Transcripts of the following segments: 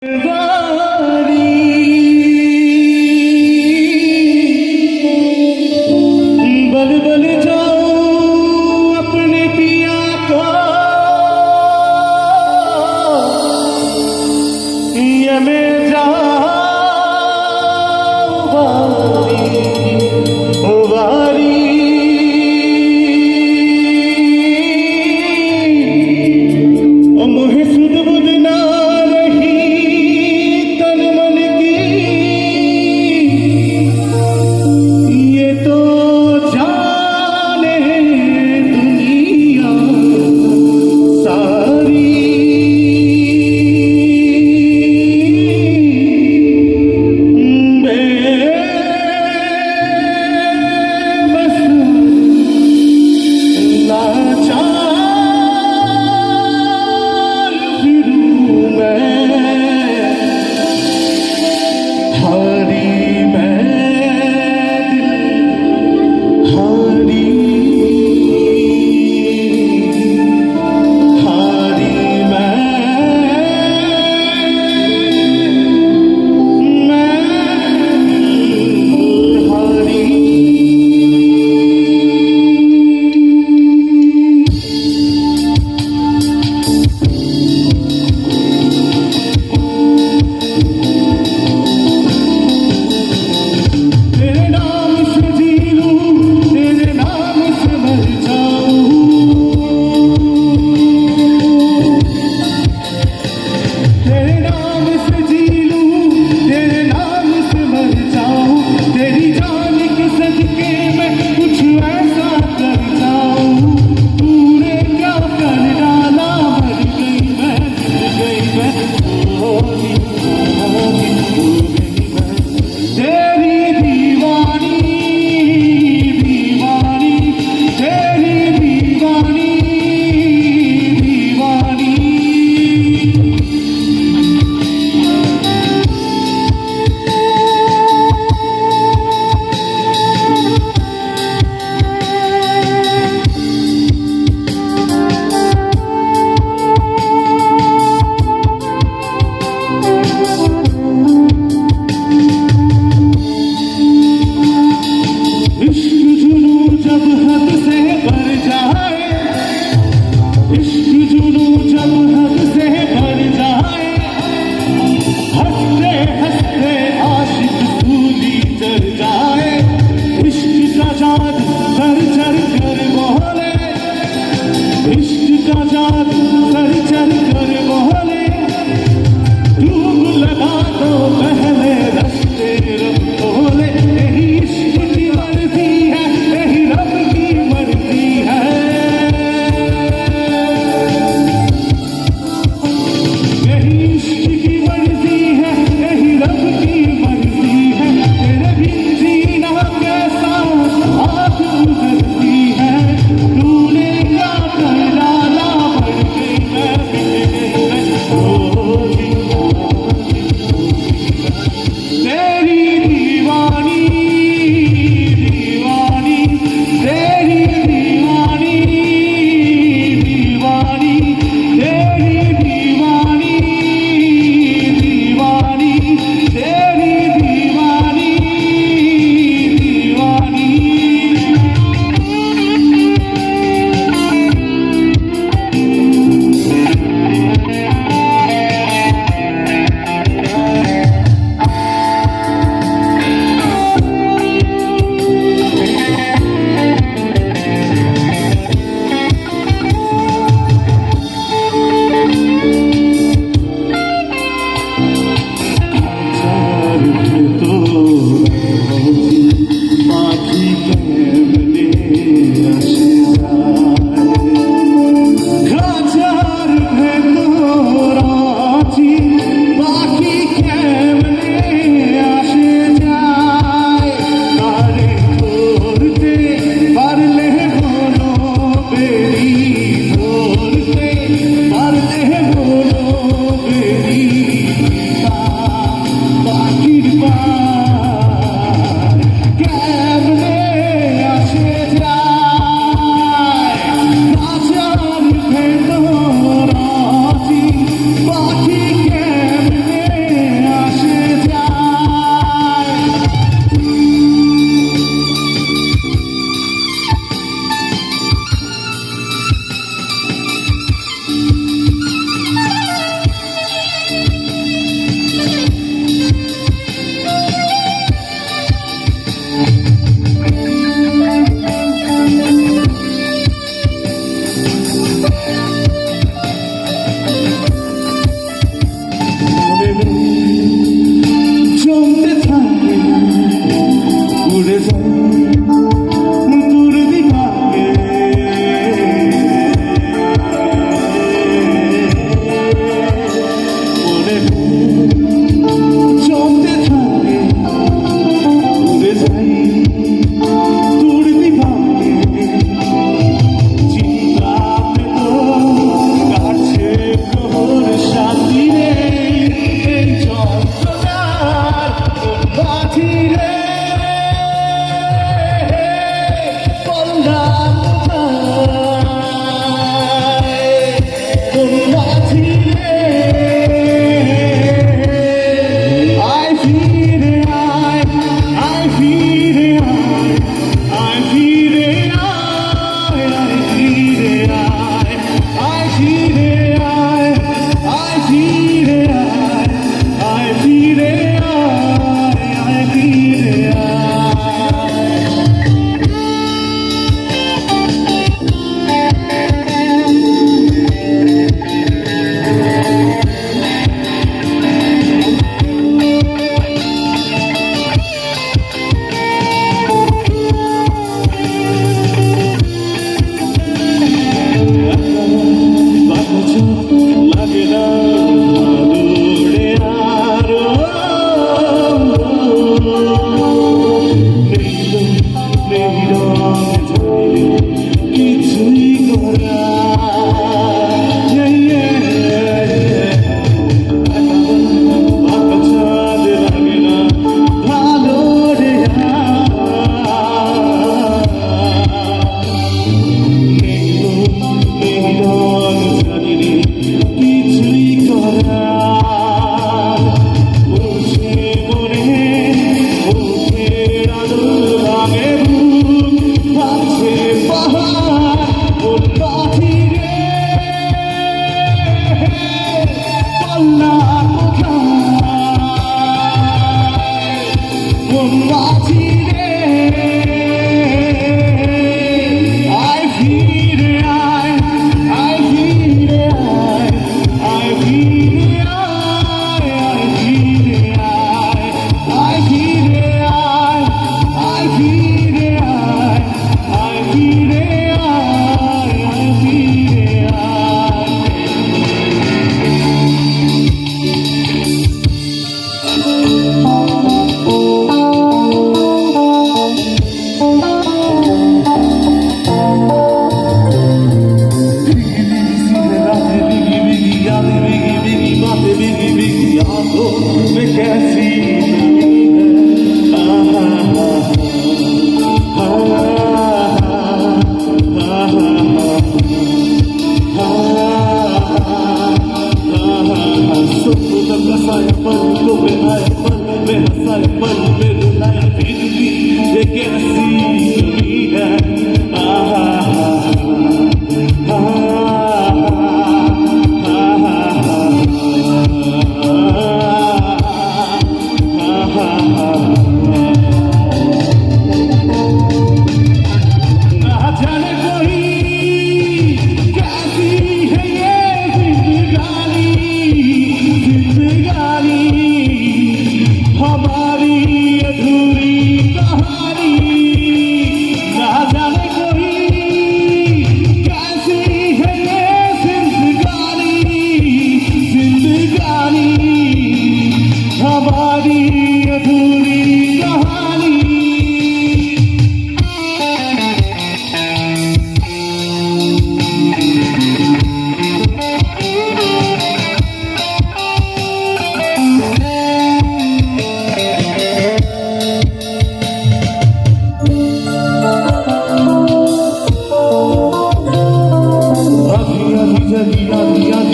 बल बल जाओ अपने पिया को ये मैं जाऊं वारी ओ मुहे सुध बुध ना रही तन मन की ये तो जाने दुनिया सारी बेबस लाचार फिरूं मैं हारी हारी तेरे नाम से जी लूं, तेरे नाम से मर जाऊं, तेरे नाम से जी लूं, तेरे नाम से मर जाऊं, तेरी जान के सदके में कुछ ऐसा कर जाऊं। तूने क्या कर डाला, मर गई मैं, होगी तेरी दीवानी दीवानी, तेरी दीवानी दीवानी। इश्क जुनू जब हद से भर जाए, इश्क जुनू जब हद से भर जाए, हंसते हंसते आशिक सूली चढ़ जाए। इश्क का जादू सर चढ़ कर बोले, इश्क का जादू सर चढ़ कर बोले, डूब लगा बातों में कैसी नमी है। सुबह बसाया पल में आया पल में हंसाया पल में रुलाया फिर भी ये कैसी नमी है।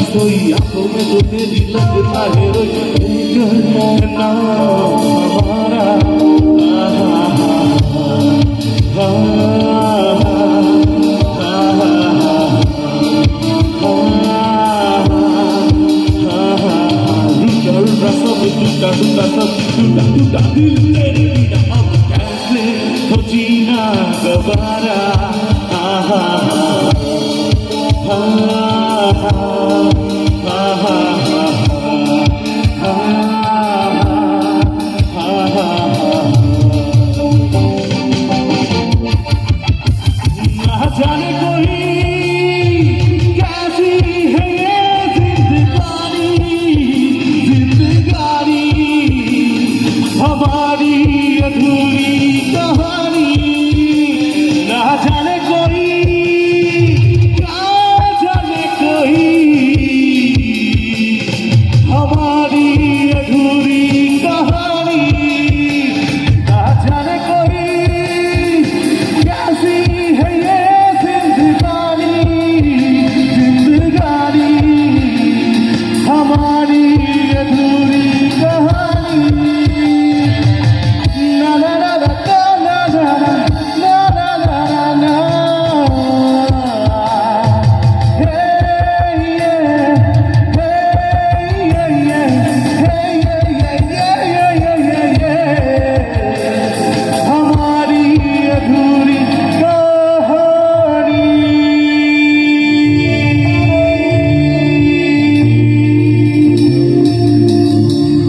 सोई आंखों में तो तेरी लगता है रोई नाम हमारा। टूटा टूटा सब टूटा टूटा दिल तेरे बिना अब कैसे हो जीना दोबारा।